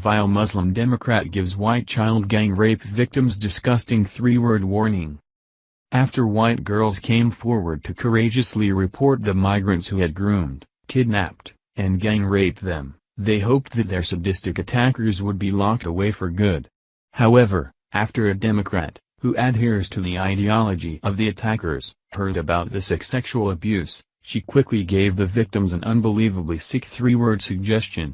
vile Muslim Democrat gives white child gang rape victims disgusting three-word warning. After white girls came forward to courageously report the migrants who had groomed, kidnapped, and gang-raped them, they hoped that their sadistic attackers would be locked away for good. However, after a Democrat, who adheres to the ideology of the attackers, heard about the sexual abuse, she quickly gave the victims an unbelievably sick three-word suggestion.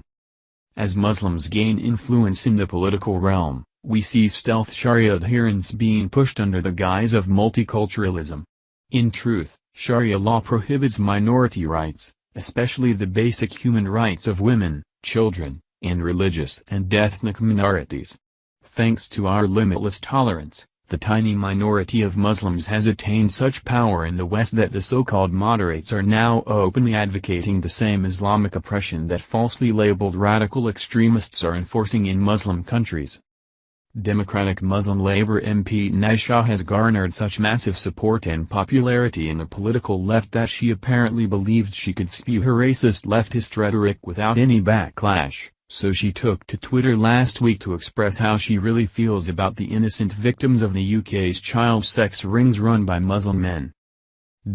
As Muslims gain influence in the political realm, we see stealth Sharia adherence being pushed under the guise of multiculturalism. In truth, Sharia law prohibits minority rights, especially the basic human rights of women, children, and religious and ethnic minorities. Thanks to our limitless tolerance, the tiny minority of Muslims has attained such power in the West that the so-called moderates are now openly advocating the same Islamic oppression that falsely labeled radical extremists are enforcing in Muslim countries. Democratic Muslim Labour MP Naisha has garnered such massive support and popularity in the political left that she apparently believed she could spew her racist leftist rhetoric without any backlash, so she took to Twitter last week to express how she really feels about the innocent victims of the UK's child sex rings run by Muslim men.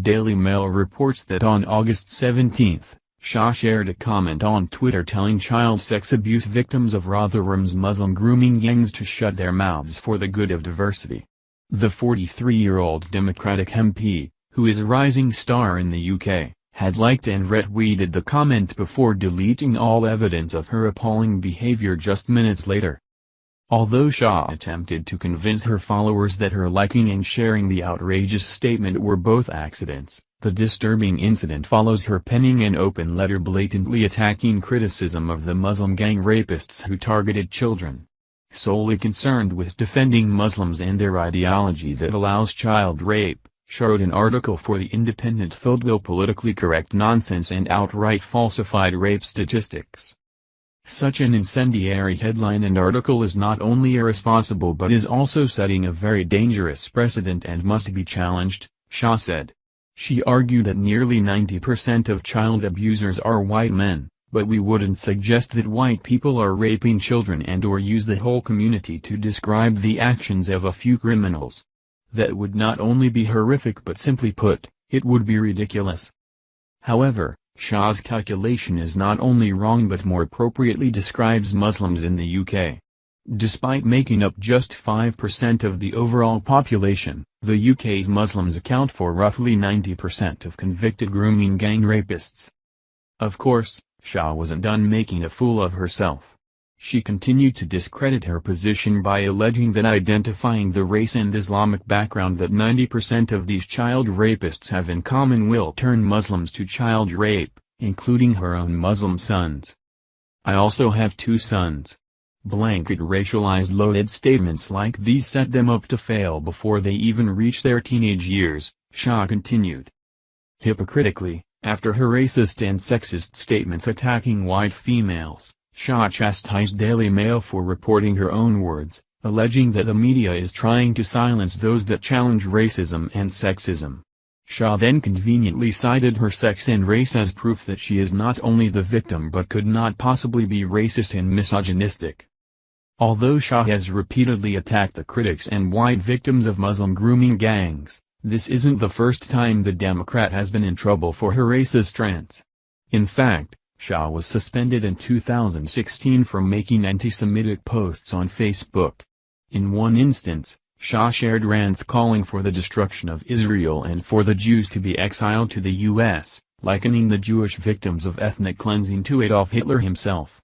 Daily Mail reports that on August 17, Shah shared a comment on Twitter telling child sex abuse victims of Rotherham's Muslim grooming gangs to shut their mouths for the good of diversity. The 43-year-old Democratic MP, who is a rising star in the UK, had liked and retweeted the comment before deleting all evidence of her appalling behavior just minutes later. Although Shah attempted to convince her followers that her liking and sharing the outrageous statement were both accidents, the disturbing incident follows her penning an open letter blatantly attacking criticism of the Muslim gang rapists who targeted children. Solely concerned with defending Muslims and their ideology that allows child rape, Shah wrote an article for The Independent filled with politically correct nonsense and outright falsified rape statistics. Such an incendiary headline and article is not only irresponsible but is also setting a very dangerous precedent and must be challenged, Shah said. She argued that nearly 90% of child abusers are white men, but we wouldn't suggest that white people are raping children and/or use the whole community to describe the actions of a few criminals. That would not only be horrific but simply put, it would be ridiculous. However, Shah's calculation is not only wrong but more appropriately describes Muslims in the UK. Despite making up just 5% of the overall population, the UK's Muslims account for roughly 90% of convicted grooming gang rapists. Of course, Shah wasn't done making a fool of herself. She continued to discredit her position by alleging that identifying the race and Islamic background that 90% of these child rapists have in common will turn Muslims to child rape, including her own Muslim sons. I also have 2 sons. Blanket racialized loaded statements like these set them up to fail before they even reach their teenage years, Shah continued. Hypocritically, after her racist and sexist statements attacking white females, Shah chastised Daily Mail for reporting her own words, alleging that the media is trying to silence those that challenge racism and sexism. Shah then conveniently cited her sex and race as proof that she is not only the victim but could not possibly be racist and misogynistic. Although Shah has repeatedly attacked the critics and white victims of Muslim grooming gangs, this isn't the first time the Democrat has been in trouble for her racist rants. In fact, Shah was suspended in 2016 for making anti-Semitic posts on Facebook. In one instance, Shah shared rants calling for the destruction of Israel and for the Jews to be exiled to the U.S., likening the Jewish victims of ethnic cleansing to Adolf Hitler himself.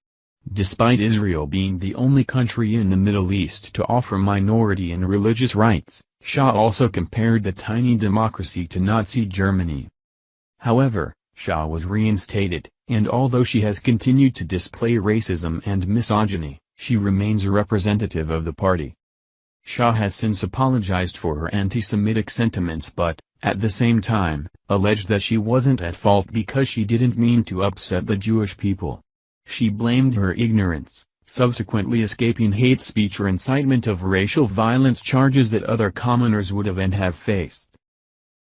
Despite Israel being the only country in the Middle East to offer minority and religious rights, Shah also compared the tiny democracy to Nazi Germany. However, Shah was reinstated, and although she has continued to display racism and misogyny, she remains a representative of the party. Shah has since apologized for her anti-Semitic sentiments but, at the same time, alleged that she wasn't at fault because she didn't mean to upset the Jewish people. She blamed her ignorance, subsequently escaping hate speech or incitement of racial violence charges that other commoners would have faced.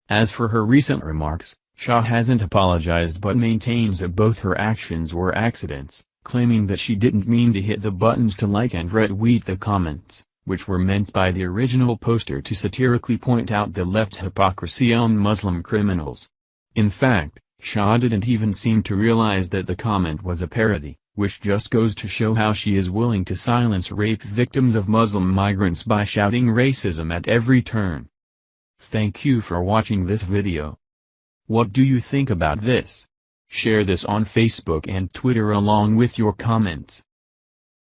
As for her recent remarks, Shah hasn't apologized but maintains that both her actions were accidents, claiming that she didn't mean to hit the buttons to like and retweet the comments, which were meant by the original poster to satirically point out the left's hypocrisy on Muslim criminals. In fact, Shah didn't even seem to realize that the comment was a parody, which just goes to show how she is willing to silence rape victims of Muslim migrants by shouting racism at every turn. Thank you for watching this video. What do you think about this? Share this on Facebook and Twitter along with your comments.